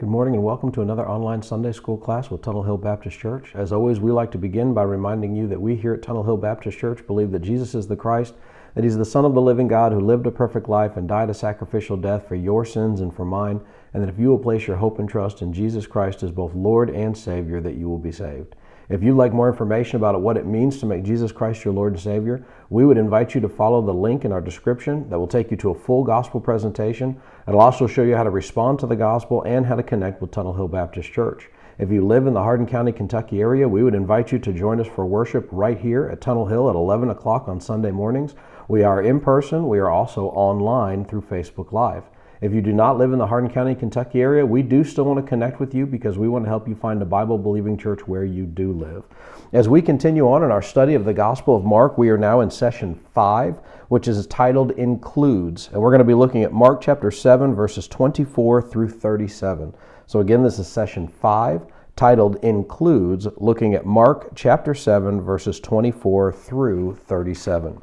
Good morning and welcome to another online Sunday school class with Tunnel Hill Baptist Church. As always, we like to begin by reminding you that we here at Tunnel Hill Baptist Church believe that Jesus is the Christ, that He's the Son of the living God who lived a perfect life and died a sacrificial death for your sins and for mine, and that if you will place your hope and trust in Jesus Christ as both Lord and Savior, that you will be saved. If you'd like more information about what it means to make Jesus Christ your Lord and Savior, we would invite you to follow the link in our description that will take you to a full gospel presentation. It'll also show you how to respond to the gospel and how to connect with Tunnel Hill Baptist Church. If you live in the Hardin County, Kentucky area, we would invite you to join us for worship right here at Tunnel Hill at 11 o'clock on Sunday mornings. We are in person. We are also online through Facebook Live. If you do not live in the Hardin County, Kentucky area, we do still want to connect with you because we want to help you find a Bible-believing church where you do live. As we continue on in our study of the Gospel of Mark, we are now in session 5, which is titled Includes. And we're going to be looking at Mark chapter 7, verses 24 through 37. So again, this is session 5, titled Includes, looking at Mark chapter 7, verses 24 through 37.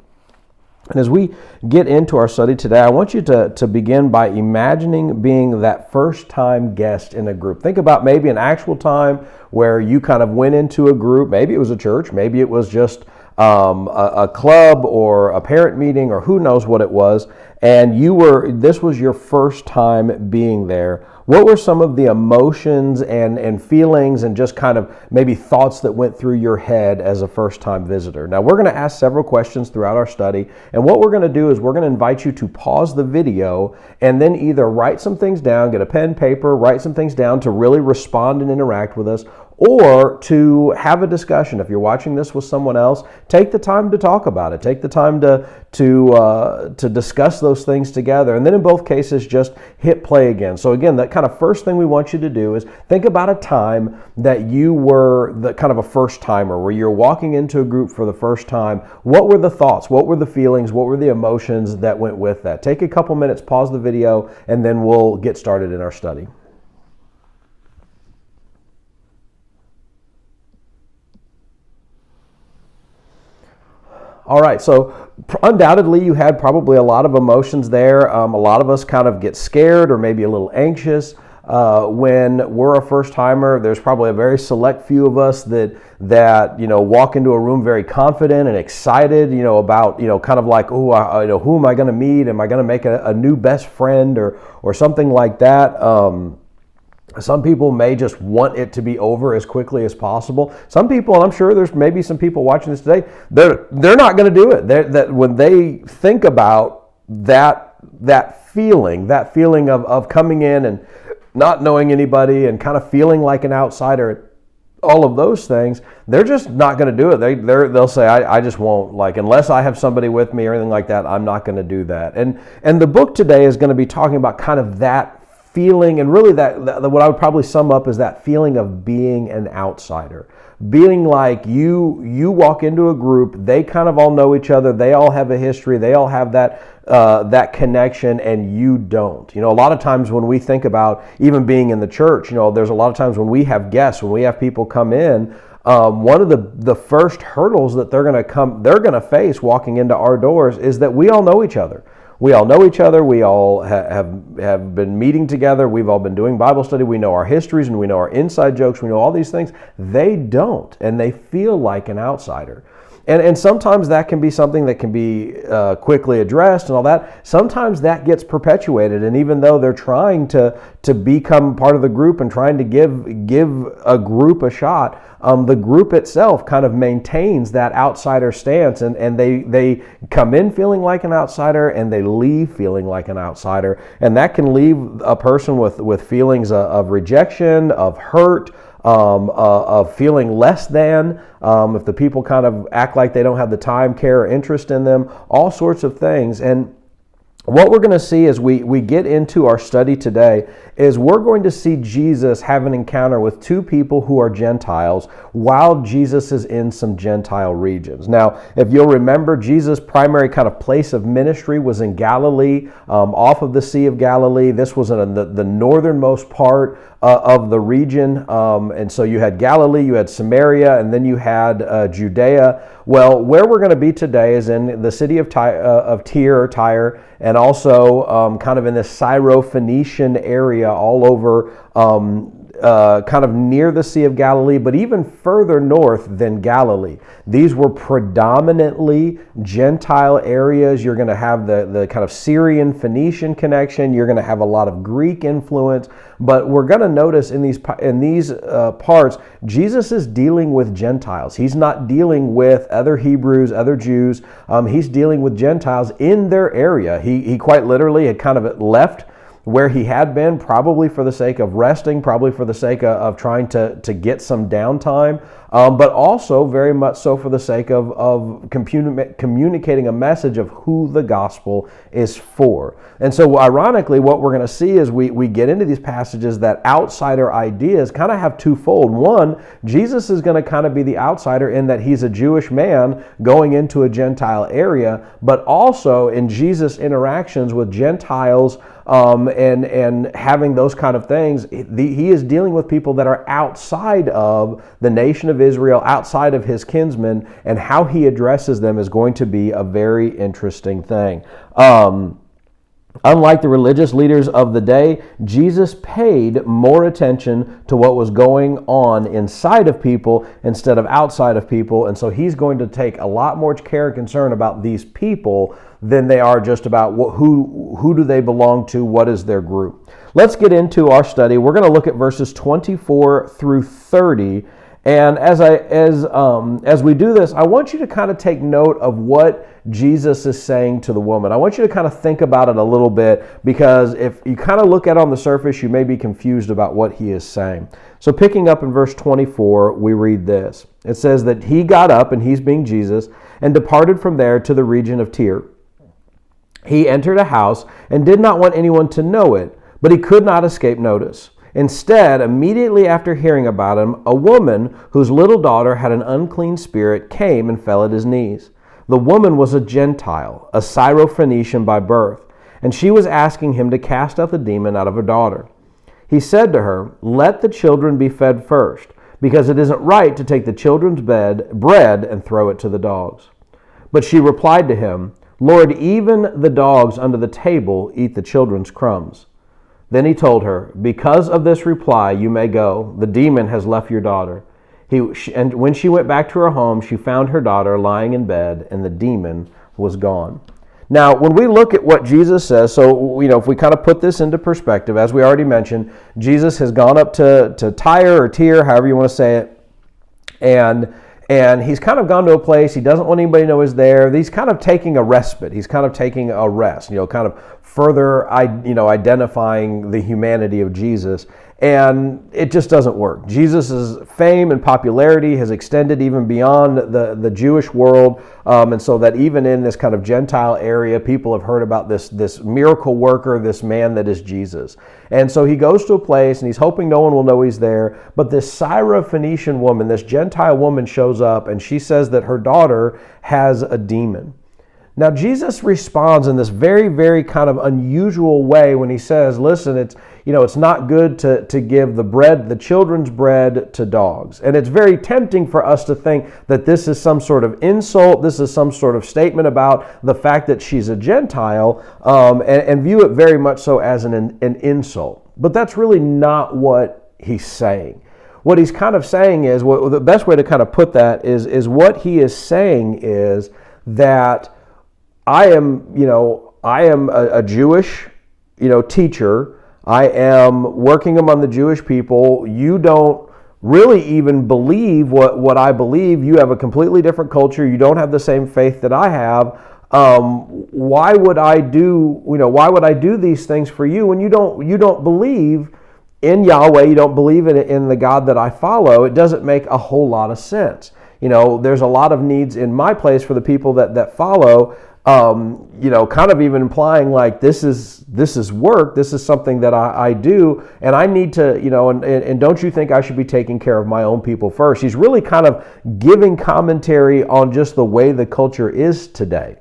And as we get into our study today, I want you to begin by imagining being that first-time guest in a group. Think about maybe an actual time where you kind of went into a group. Maybe it was a church. Maybe it was just a club or a parent meeting or who knows what it was. And this was your first time being there. What were some of the emotions and feelings and just kind of maybe thoughts that went through your head as a first-time visitor? Now, we're going to ask several questions throughout our study, and what we're going to do is we're going to invite you to pause the video and then either write some things down, get a pen, paper, write some things down to really respond and interact with us, or to have a discussion. If you're watching this with someone else, take the time to talk about it. Take the time to discuss those things together. And then in both cases, just hit play again. So again, that kind of first thing we want you to do is think about a time that you were the kind of a first timer, where you're walking into a group for the first time. What were the thoughts? What were the feelings? What were the emotions that went with that? Take a couple minutes, pause the video, and then we'll get started in our study. All right, so undoubtedly you had probably a lot of emotions there. A lot of us kind of get scared or maybe a little anxious when we're a first-timer. There's probably a very select few of us that walk into a room very confident and excited, about kind of like, who am I going to meet? Am I going to make a new best friend or something like that? Some people may just want it to be over as quickly as possible. Some people, and I'm sure there's maybe some people watching this today, they're not going to do it. That when they think about that feeling of coming in and not knowing anybody and kind of feeling like an outsider, all of those things, they're just not going to do it. They'll say, I just won't, unless I have somebody with me or anything like that, I'm not going to do that. And the book today is going to be talking about kind of that feeling, and really that what I would probably sum up is that feeling of being an outsider. Being like you walk into a group, they kind of all know each other, they all have a history, they all have that connection, and you don't. A lot of times when we think about even being in the church, there's a lot of times when we have guests, when we have people come in, one of the first hurdles that they're going to face walking into our doors is that we all know each other. We all know each other. We all have been meeting together. We've all been doing Bible study. We know our histories and we know our inside jokes. We know all these things. They don't, and they feel like an outsider. And sometimes that can be something that can be quickly addressed and all that. Sometimes that gets perpetuated, and even though they're trying to become part of the group and trying to give a group a shot, the group itself kind of maintains that outsider stance, and they come in feeling like an outsider and they leave feeling like an outsider, and that can leave a person with feelings of rejection, of hurt, of feeling less than, if the people kind of act like they don't have the time, care, or interest in them, all sorts of things. And what we're going to see as we get into our study today is we're going to see Jesus have an encounter with two people who are Gentiles while Jesus is in some Gentile regions. Now, if you'll remember, Jesus' primary kind of place of ministry was in Galilee, off of the Sea of Galilee. This was in the northernmost part of the region. And so you had Galilee, you had Samaria, and then you had Judea. Well, where we're going to be today is in the city of Tyre, and also kind of in the Syro-Phoenician area all over kind of near the Sea of Galilee, but even further north than Galilee. These were predominantly Gentile areas. You're going to have the kind of Syrian Phoenician connection. You're going to have a lot of Greek influence. But we're going to notice in these parts, Jesus is dealing with Gentiles. He's not dealing with other Hebrews, other Jews. He's dealing with Gentiles in their area. He quite literally had kind of left where he had been, probably for the sake of resting, probably for the sake of trying to get some downtime, but also very much so for the sake of communicating a message of who the gospel is for. And so ironically, what we're going to see as we get into these passages, that outsider ideas kind of have twofold. One, Jesus is going to kind of be the outsider in that he's a Jewish man going into a Gentile area, but also in Jesus' interactions with Gentiles, and having those kind of things, he is dealing with people that are outside of the nation of Israel, outside of his kinsmen, and how he addresses them is going to be a very interesting thing. Unlike the religious leaders of the day, Jesus paid more attention to what was going on inside of people instead of outside of people, and so he's going to take a lot more care and concern about these people than they are just about who do they belong to, what is their group. Let's get into our study. We're going to look at verses 24 through 30. And as we do this, I want you to kind of take note of what Jesus is saying to the woman. I want you to kind of think about it a little bit, because if you kind of look at it on the surface, you may be confused about what he is saying. So picking up in verse 24, we read this. It says that he got up, and he's being Jesus, and departed from there to the region of Tyre. He entered a house and did not want anyone to know it, but he could not escape notice. Instead, immediately after hearing about him, a woman whose little daughter had an unclean spirit came and fell at his knees. The woman was a Gentile, a Syro-Phoenician by birth, and she was asking him to cast out the demon out of her daughter. He said to her, "Let the children be fed first, because it isn't right to take the children's bread and throw it to the dogs." But she replied to him, "Lord, even the dogs under the table eat the children's crumbs." Then he told her, "Because of this reply, you may go. The demon has left your daughter." And when she went back to her home, she found her daughter lying in bed, and the demon was gone. Now, when we look at what Jesus says, so if we kind of put this into perspective, as we already mentioned, Jesus has gone up to Tyre or Tyre, however you want to say it, and he's kind of gone to a place he doesn't want anybody to know is there. He's kind of taking a respite. He's kind of taking a rest, kind of further, identifying the humanity of Jesus. And it just doesn't work. Jesus' fame and popularity has extended even beyond the Jewish world. And so that even in this kind of Gentile area, people have heard about this miracle worker, this man that is Jesus. And so he goes to a place and he's hoping no one will know he's there. But this Syro-Phoenician woman, this Gentile woman, shows up and she says that her daughter has a demon. Now, Jesus responds in this very, very kind of unusual way when he says, listen, it's not good to give the children's bread to dogs. And it's very tempting for us to think that this is some sort of insult, this is some sort of statement about the fact that she's a Gentile, and view it very much so as an insult. But that's really not what he's saying. What he's kind of saying is, the best way to kind of put that is what he is saying is that I am a Jewish, teacher. I am working among the Jewish people. You don't really even believe what I believe. You have a completely different culture. You don't have the same faith that I have. Why would I do these things for you when you don't believe in Yahweh? You don't believe in the God that I follow. It doesn't make a whole lot of sense. There's a lot of needs in my place for the people that follow. Kind of even implying like this is work. This is something that I do, and I need to, and don't you think I should be taking care of my own people first? He's really kind of giving commentary on just the way the culture is today.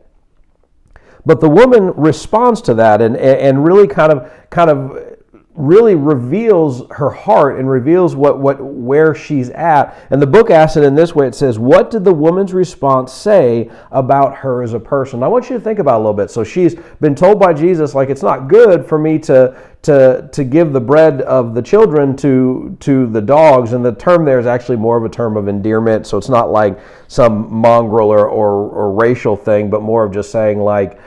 But the woman responds to that and really kind of really reveals her heart and reveals where she's at. And the book asks it in this way. It says, what did the woman's response say about her as a person? I want you to think about it a little bit. So she's been told by Jesus, like, it's not good for me to give the bread of the children to the dogs. And the term there is actually more of a term of endearment. So it's not like some mongrel or racial thing, but more of just saying like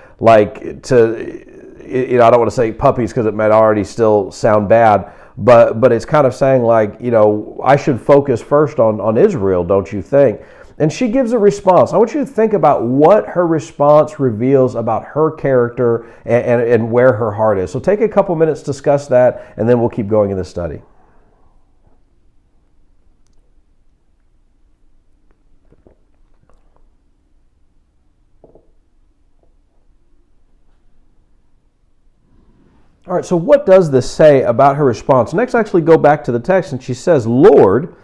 to, I don't want to say puppies because it might already still sound bad, but it's kind of saying like, I should focus first on Israel, don't you think? And she gives a response. I want you to think about what her response reveals about her character and where her heart is. So take a couple minutes to discuss that, and then we'll keep going in the study. All right, so what does this say about her response? Next, actually go back to the text, and she says, Lord,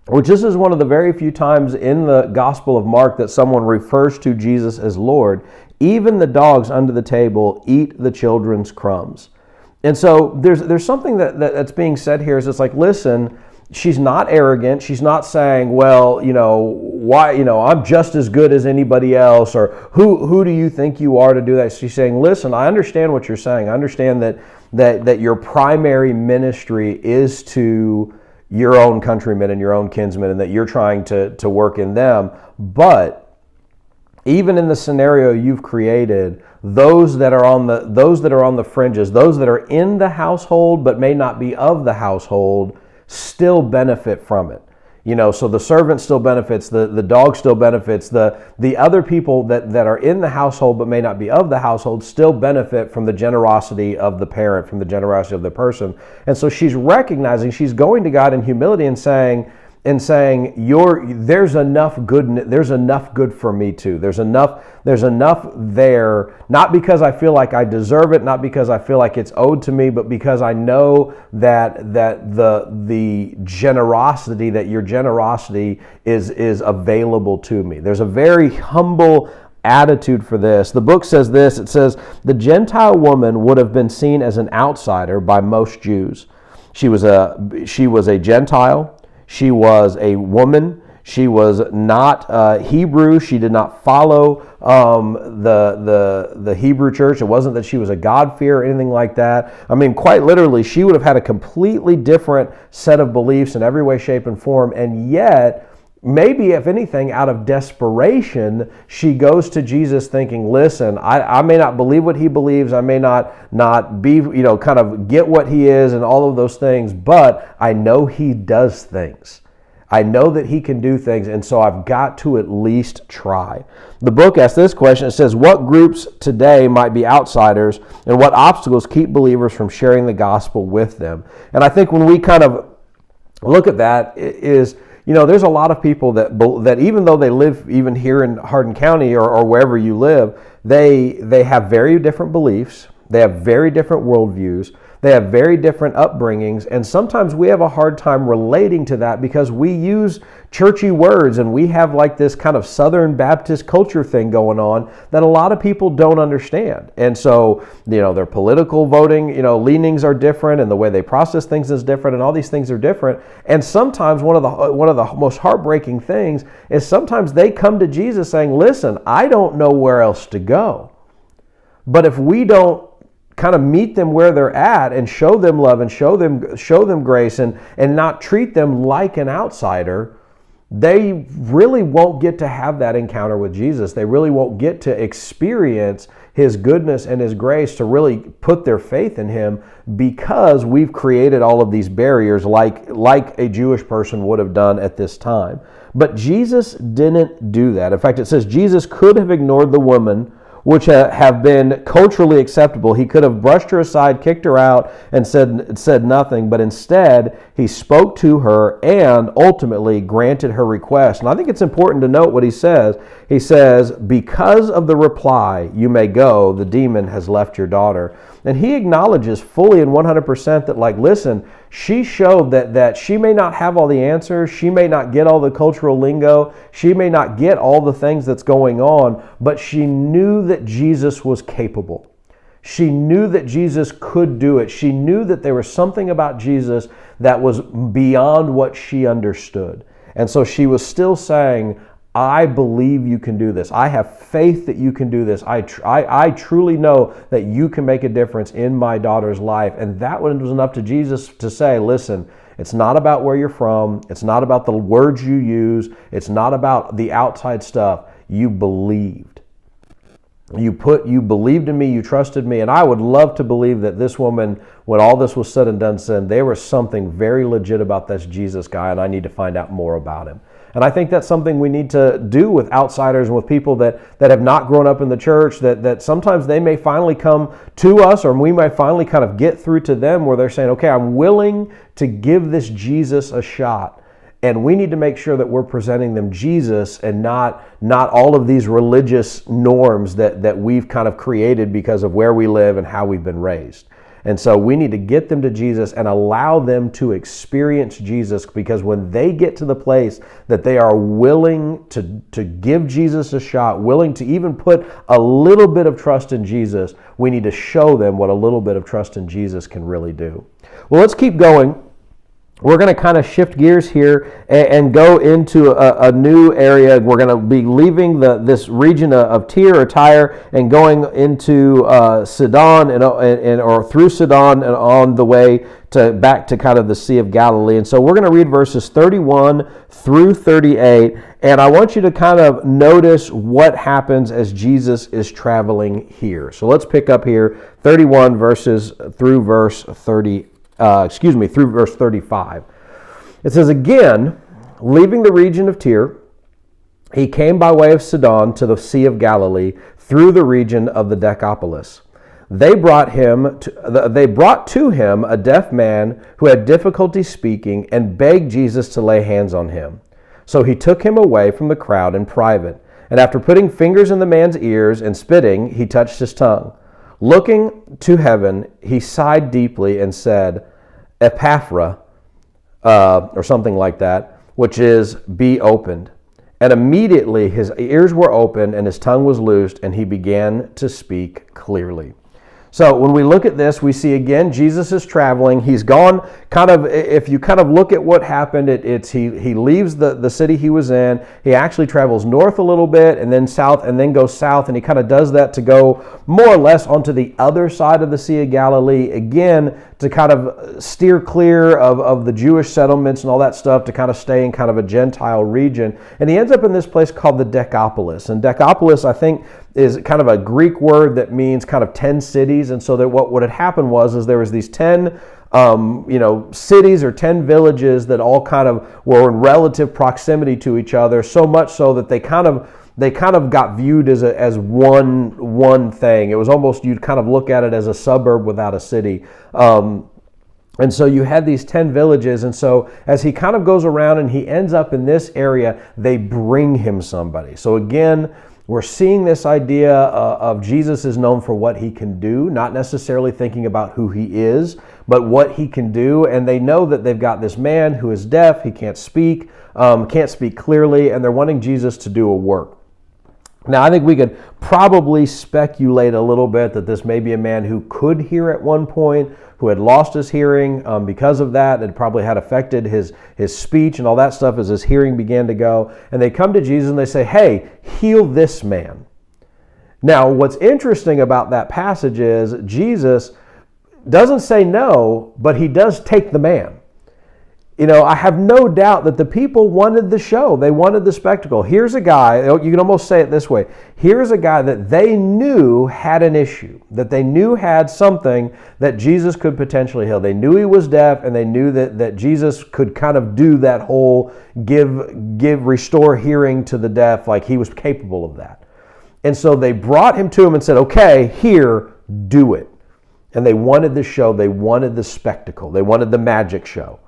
which this is one of the very few times in the Gospel of Mark that someone refers to Jesus as Lord. Even the dogs under the table eat the children's crumbs. And so there's something that's being said here is it's like, listen, she's not arrogant. She's not saying, well, why, I'm just as good as anybody else, or who do you think you are to do that? She's saying, listen, I understand what you're saying. I understand that your primary ministry is to your own countrymen and your own kinsmen, and that you're trying to work in them. But even in the scenario you've created, those that are on the fringes, those that are in the household but may not be of the household, still benefit from it. So the servant still benefits, the dog still benefits, the other people that are in the household but may not be of the household still benefit from the generosity of the parent, from the generosity of the person. And so she's recognizing, she's going to God in humility and saying, there's enough good for me too. There's enough there, not because I feel like I deserve it, not because I feel like it's owed to me, but because I know that the generosity, that your generosity is available to me. There's a very humble attitude for this. The book says this, it says, the Gentile woman would have been seen as an outsider by most Jews. She was a Gentile. She was a woman. She was not Hebrew. She did not follow the Hebrew church. It wasn't that she was a God-fearer or anything like that. I mean, quite literally, she would have had a completely different set of beliefs in every way, shape, and form. And yet, maybe, if anything, out of desperation, she goes to Jesus thinking, listen, I may not believe what he believes. I may not be, kind of get what he is and all of those things, but I know he does things. I know that he can do things, and so I've got to at least try. The book asks this question. It says, what groups today might be outsiders, and what obstacles keep believers from sharing the gospel with them? And I think when we kind of look at that is, there's a lot of people that even though they live even here in Hardin County or wherever you live, they have very different beliefs. They have very different worldviews. They have very different upbringings, and sometimes we have a hard time relating to that because we use churchy words and we have like this kind of Southern Baptist culture thing going on that a lot of people don't understand. And so, their political voting, leanings are different, and the way they process things is different, and all these things are different. And sometimes one of the most heartbreaking things is sometimes they come to Jesus saying, listen, I don't know where else to go. But if we don't kind of meet them where they're at and show them love and show them grace and not treat them like an outsider, they really won't get to have that encounter with Jesus. They really won't get to experience his goodness and his grace, to really put their faith in him, because we've created all of these barriers like a Jewish person would have done at this time. But Jesus didn't do that. In fact, it says Jesus could have ignored the woman, which have been culturally acceptable. He could have brushed her aside, kicked her out, and said nothing, but instead he spoke to her and ultimately granted her request. And I think it's important to note what he says. He says, because of the reply, you may go, the demon has left your daughter. And he acknowledges fully and 100% that, listen, she showed that she may not have all the answers, she may not get all the cultural lingo, she may not get all the things that's going on, but she knew that Jesus was capable. She knew that Jesus could do it. She knew that there was something about Jesus that was beyond what she understood. And so she was still saying, I believe you can do this. I have faith that you can do this. I truly know that you can make a difference in my daughter's life. And that was enough to Jesus to say, listen, it's not about where you're from. It's not about the words you use. It's not about the outside stuff. You believed. You believed in me, you trusted me, and I would love to believe that this woman, when all this was said and done, said there was something very legit about this Jesus guy, and I need to find out more about him. And I think that's something we need to do with outsiders and with people that have not grown up in the church, that sometimes they may finally come to us, or we might finally kind of get through to them where they're saying, okay, I'm willing to give this Jesus a shot. And we need to make sure that we're presenting them Jesus and not all of these religious norms that we've kind of created because of where we live and how we've been raised. And so we need to get them to Jesus and allow them to experience Jesus, because when they get to the place that they are willing to give Jesus a shot, willing to even put a little bit of trust in Jesus, we need to show them what a little bit of trust in Jesus can really do. Well, let's keep going. We're going to kind of shift gears here and go into a new area. We're going to be leaving this region of Tyre and going into Sidon or through Sidon and on the way back to kind of the Sea of Galilee. And so we're going to read verses 31 through 38. And I want you to kind of notice what happens as Jesus is traveling here. So let's pick up here 31 verses through verse 30. Through verse 35. It says, again, leaving the region of Tyre, he came by way of Sidon to the Sea of Galilee through the region of the Decapolis. They brought to him a deaf man who had difficulty speaking and begged Jesus to lay hands on him. So he took him away from the crowd in private, and after putting fingers in the man's ears and spitting, he touched his tongue. Looking to heaven, he sighed deeply and said, Epaphra, or something like that, which is, be opened. And immediately his ears were opened and his tongue was loosed, and he began to speak clearly. So when we look at this, we see again, Jesus is traveling. He's gone kind of, if you kind of look at what happened, he leaves the city he was in. He actually travels north a little bit and then south and then goes south. And he kind of does that to go more or less onto the other side of the Sea of Galilee, again, to kind of steer clear of the Jewish settlements and all that stuff, to kind of stay in kind of a Gentile region. And he ends up in this place called the Decapolis. And Decapolis, I think, is kind of a Greek word that means kind of 10 cities. And so that what had happened was there was these 10 cities or 10 villages that all kind of were in relative proximity to each other, so much so that they kind of got viewed as one thing. It was almost, you'd kind of look at it as a suburb without a city. And so you had these 10 villages, and so as he kind of goes around and he ends up in this area, they bring him somebody. So again, we're seeing this idea of Jesus is known for what he can do, not necessarily thinking about who he is, but what he can do. And they know that they've got this man who is deaf, he can't speak clearly, and they're wanting Jesus to do a work. Now, I think we could probably speculate a little bit that this may be a man who could hear at one point, who had lost his hearing because of that. It probably had affected his speech and all that stuff as his hearing began to go. And they come to Jesus and they say, hey, heal this man. Now, what's interesting about that passage is Jesus doesn't say no, but he does take the man. I have no doubt that the people wanted the show. They wanted the spectacle. Here's a guy, you can almost say it this way. Here's a guy that they knew had an issue, that they knew had something that Jesus could potentially heal. They knew he was deaf, and they knew that Jesus could kind of do that whole restore hearing to the deaf, like he was capable of that. And so they brought him to him and said, okay, here, do it. And they wanted the show. They wanted the spectacle. They wanted the magic show.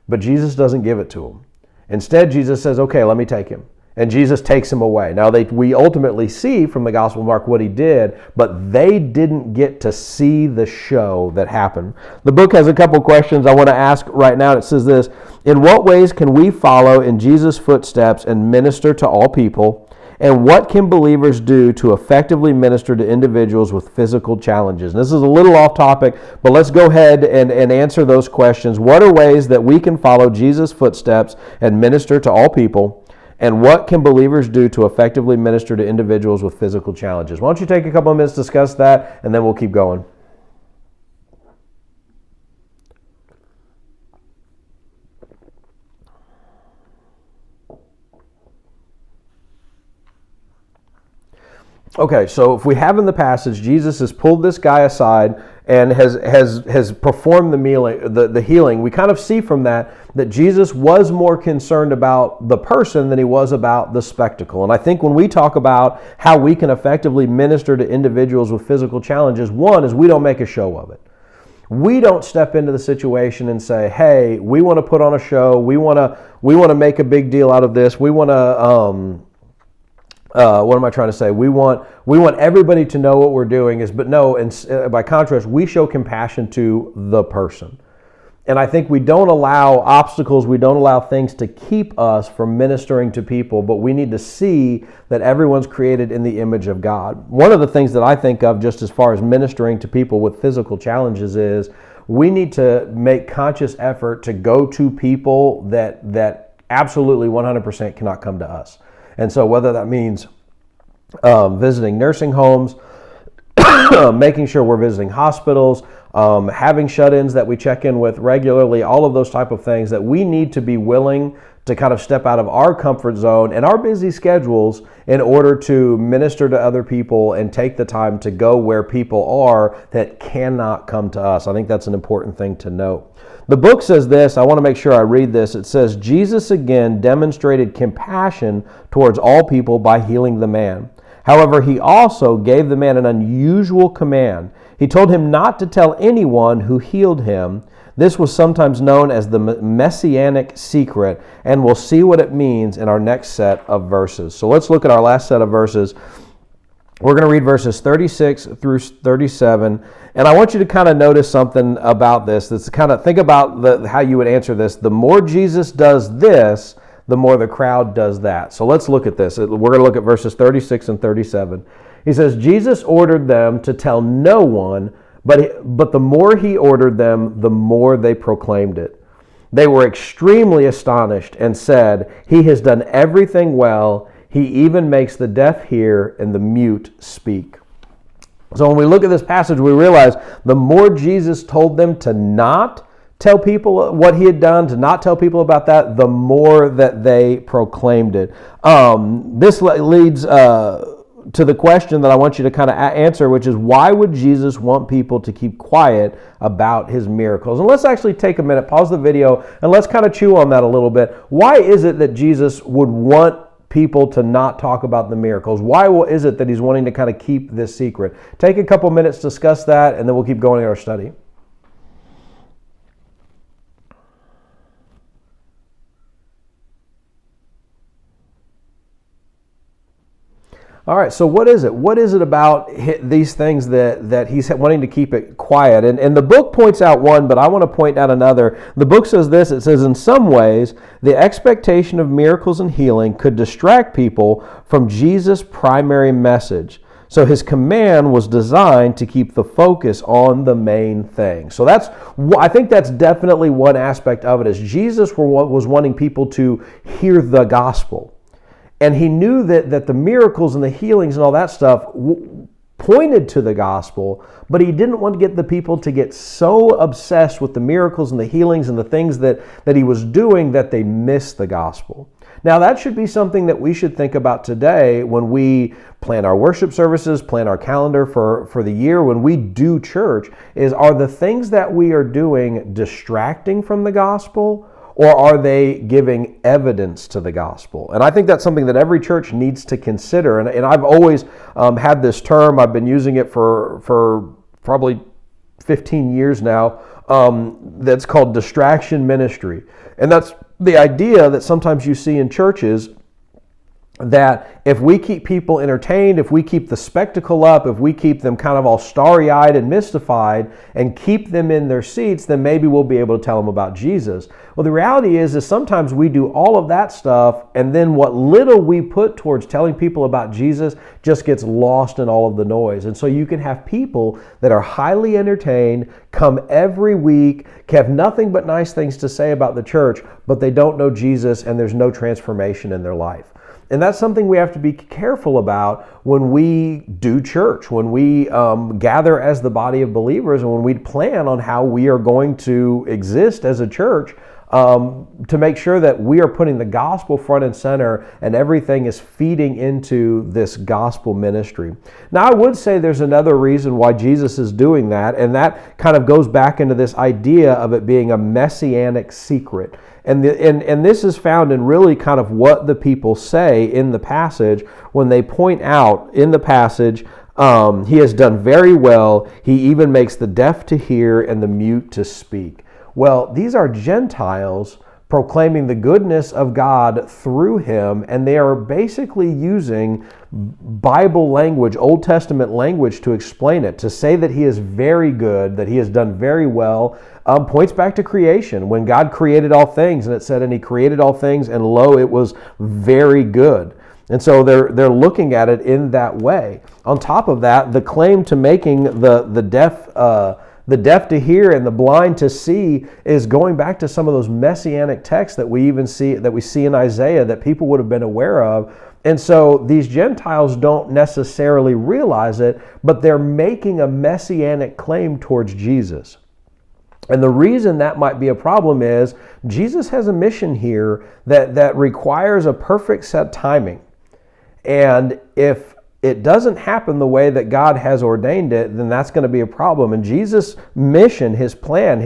But Jesus doesn't give it to him. Instead, Jesus says, okay, let me take him. And Jesus takes him away. Now, we ultimately see from the Gospel of Mark what he did, but they didn't get to see the show that happened. The book has a couple questions I want to ask right now. It says this: in what ways can we follow in Jesus' footsteps and minister to all people? And what can believers do to effectively minister to individuals with physical challenges? And this is a little off topic, but let's go ahead and answer those questions. What are ways that we can follow Jesus' footsteps and minister to all people? And what can believers do to effectively minister to individuals with physical challenges? Why don't you take a couple of minutes to discuss that, and then we'll keep going. Okay, so if we have in the passage, Jesus has pulled this guy aside and has performed the healing. We kind of see from that Jesus was more concerned about the person than he was about the spectacle. And I think when we talk about how we can effectively minister to individuals with physical challenges, one is we don't make a show of it. We don't step into the situation and say, "Hey, we want to put on a show. We want to make a big deal out of this. We want to." What am I trying to say? We want everybody to know what we're doing but no, and by contrast, we show compassion to the person. And I think we don't allow obstacles, we don't allow things to keep us from ministering to people, but we need to see that everyone's created in the image of God. One of the things that I think of just as far as ministering to people with physical challenges is we need to make conscious effort to go to people that absolutely 100% cannot come to us. And so whether that means visiting nursing homes, making sure we're visiting hospitals, having shut-ins that we check in with regularly, all of those type of things, that we need to be willing to kind of step out of our comfort zone and our busy schedules in order to minister to other people and take the time to go where people are that cannot come to us. I think that's an important thing to note. The book says this, I want to make sure I read this. It says, Jesus again demonstrated compassion towards all people by healing the man. However, he also gave the man an unusual command. He told him not to tell anyone who healed him. This was sometimes known as the messianic secret, and we'll see what it means in our next set of verses. So let's look at our last set of verses. We're going to read verses 36 through 37, and I want you to kind of notice something about this. That's kind of think about how you would answer this. The more Jesus does this, the more the crowd does that. So let's look at this. We're going to look at verses 36 and 37. He says, Jesus ordered them to tell no one, but the more he ordered them, the more they proclaimed it. They were extremely astonished and said, "He has done everything well. He even makes the deaf hear and the mute speak." So when we look at this passage, we realize the more Jesus told them to not tell people what he had done, to not tell people about that, the more that they proclaimed it. This leads to the question that I want you to kind of answer, which is, why would Jesus want people to keep quiet about his miracles? And let's actually take a minute, pause the video, and let's kind of chew on that a little bit. Why is it that Jesus would want people to not talk about the miracles? Why is it that he's wanting to kind of keep this secret? Take a couple minutes to discuss that, and then we'll keep going in our study. All right, so what is it? What is it about these things that he's wanting to keep it quiet? And the book points out one, but I want to point out another. The book says this, it says, in some ways, the expectation of miracles and healing could distract people from Jesus' primary message. So his command was designed to keep the focus on the main thing. So I think that's definitely one aspect of it, is Jesus was wanting people to hear the gospel. And he knew that the miracles and the healings and all that stuff pointed to the gospel, but he didn't want to get the people to get so obsessed with the miracles and the healings and the things that he was doing that they missed the gospel. Now, that should be something that we should think about today when we plan our worship services, plan our calendar for the year, when we do church, are the things that we are doing distracting from the gospel, or are they giving evidence to the gospel? And I think that's something that every church needs to consider. And I've always had this term, I've been using it for probably 15 years now, that's called distraction ministry. And that's the idea that sometimes you see in churches that if we keep people entertained, if we keep the spectacle up, if we keep them kind of all starry-eyed and mystified and keep them in their seats, then maybe we'll be able to tell them about Jesus. Well, the reality is sometimes we do all of that stuff, and then what little we put towards telling people about Jesus just gets lost in all of the noise. And so you can have people that are highly entertained, come every week, have nothing but nice things to say about the church, but they don't know Jesus and there's no transformation in their life. And that's something we have to be careful about when we do church, when we gather as the body of believers, and when we plan on how we are going to exist as a church, to make sure that we are putting the gospel front and center and everything is feeding into this gospel ministry. Now, I would say there's another reason why Jesus is doing that, and that kind of goes back into this idea of it being a messianic secret. And this is found in really kind of what the people say in the passage when they point out in the passage, he has done very well. He even makes the deaf to hear and the mute to speak. Well, these are Gentiles proclaiming the goodness of God through him, and they are basically using Bible language, Old Testament language to explain it, to say that he is very good, that he has done very well, points back to creation. When God created all things, and it said, and he created all things, and lo, it was very good. And so they're looking at it in that way. On top of that, the claim to making the deaf to hear and the blind to see is going back to some of those messianic texts that we see in Isaiah that people would have been aware of. And so these Gentiles don't necessarily realize it, but they're making a messianic claim towards Jesus. And the reason that might be a problem is Jesus has a mission here that requires a perfect set timing. And if it doesn't happen the way that God has ordained it, then that's going to be a problem. And Jesus' mission, his plan,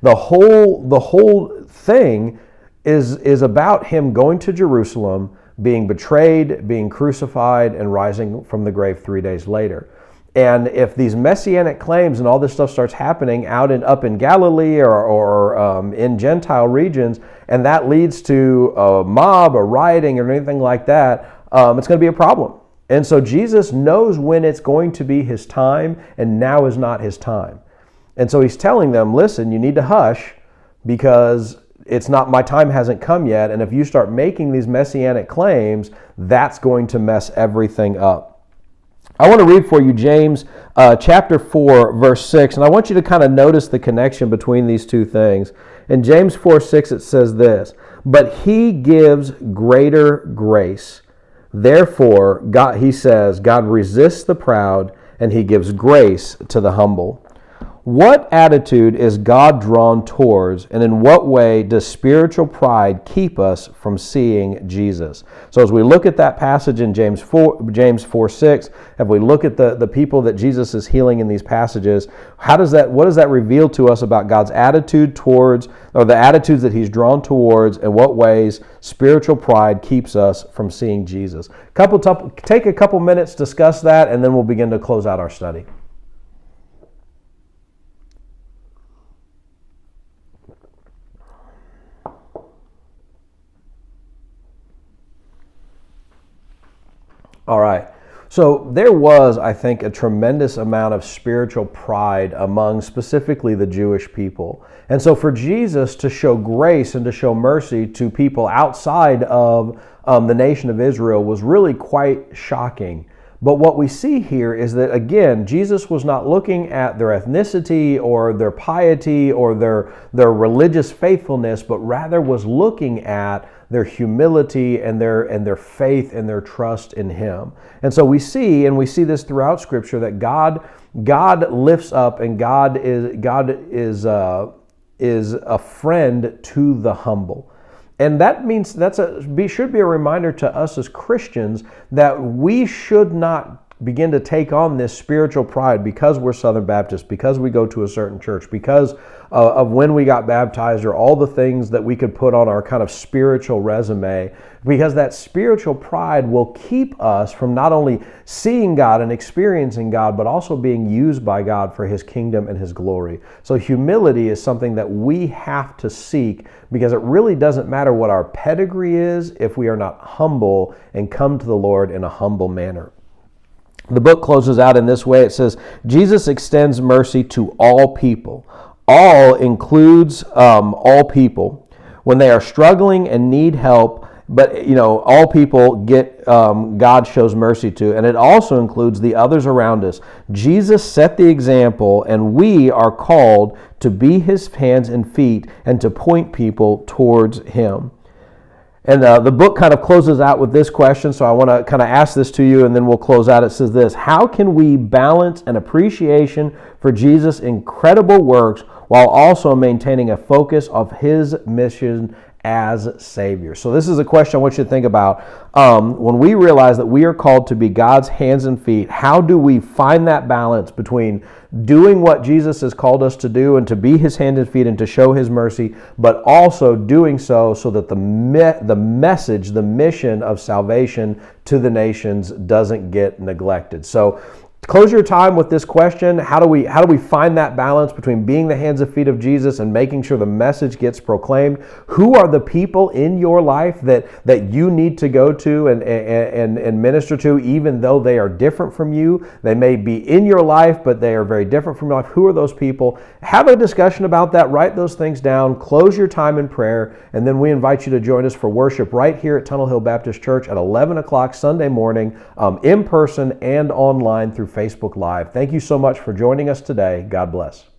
the whole thing is about him going to Jerusalem, being betrayed, being crucified, and rising from the grave 3 days later. And if these messianic claims and all this stuff starts happening up in Galilee or in Gentile regions, and that leads to a mob or rioting or anything like that, it's going to be a problem. And so Jesus knows when it's going to be his time, and now is not his time. And so he's telling them, listen, you need to hush because my time hasn't come yet. And if you start making these messianic claims, that's going to mess everything up. I want to read for you James chapter 4, verse 6, and I want you to kind of notice the connection between these two things. In James 4:6, it says this, "But he gives greater grace. Therefore, God, he says, God resists the proud, and he gives grace to the humble." What attitude is God drawn towards, and in what way does spiritual pride keep us from seeing Jesus? So as we look at that passage in James 4:6, if we look at the people that Jesus is healing in these passages, what does that reveal to us about God's attitude towards, or the attitudes that he's drawn towards, and what ways spiritual pride keeps us from seeing Jesus? Take a couple minutes, discuss that, and then we'll begin to close out our study. All right. So there was, I think, a tremendous amount of spiritual pride among specifically the Jewish people. And so for Jesus to show grace and to show mercy to people outside of the nation of Israel was really quite shocking. But what we see here is that, again, Jesus was not looking at their ethnicity or their piety or their religious faithfulness, but rather was looking at their humility and their faith and their trust in him. And so we see this throughout Scripture, that God lifts up, and God is a friend to the humble. And that means should be a reminder to us as Christians that we should not begin to take on this spiritual pride because we're Southern Baptist, because we go to a certain church, because of when we got baptized, or all the things that we could put on our kind of spiritual resume, because that spiritual pride will keep us from not only seeing God and experiencing God, but also being used by God for His kingdom and His glory. So humility is something that we have to seek, because it really doesn't matter what our pedigree is if we are not humble and come to the Lord in a humble manner. The book closes out in this way. It says, Jesus extends mercy to all people. All includes all people. When they are struggling and need help, but all people get God shows mercy to, and it also includes the others around us. Jesus set the example, and we are called to be His hands and feet and to point people towards Him. And the book kind of closes out with this question, so I want to kind of ask this to you, and then we'll close out. It says this: how can we balance an appreciation for Jesus' incredible works while also maintaining a focus of His mission as Savior? So this is a question I want you to think about. When we realize that we are called to be God's hands and feet, how do we find that balance between doing what Jesus has called us to do and to be His hands and feet and to show His mercy, but also doing so that the message, the mission of salvation to the nations doesn't get neglected? So close your time with this question. How do we find that balance between being the hands and feet of Jesus and making sure the message gets proclaimed? Who are the people in your life that you need to go to and minister to, even though they are different from you? They may be in your life, but they are very different from your life. Who are those people? Have a discussion about that. Write those things down. Close your time in prayer, and then we invite you to join us for worship right here at Tunnel Hill Baptist Church at 11 o'clock Sunday morning, in person and online through Facebook Live. Thank you so much for joining us today. God bless.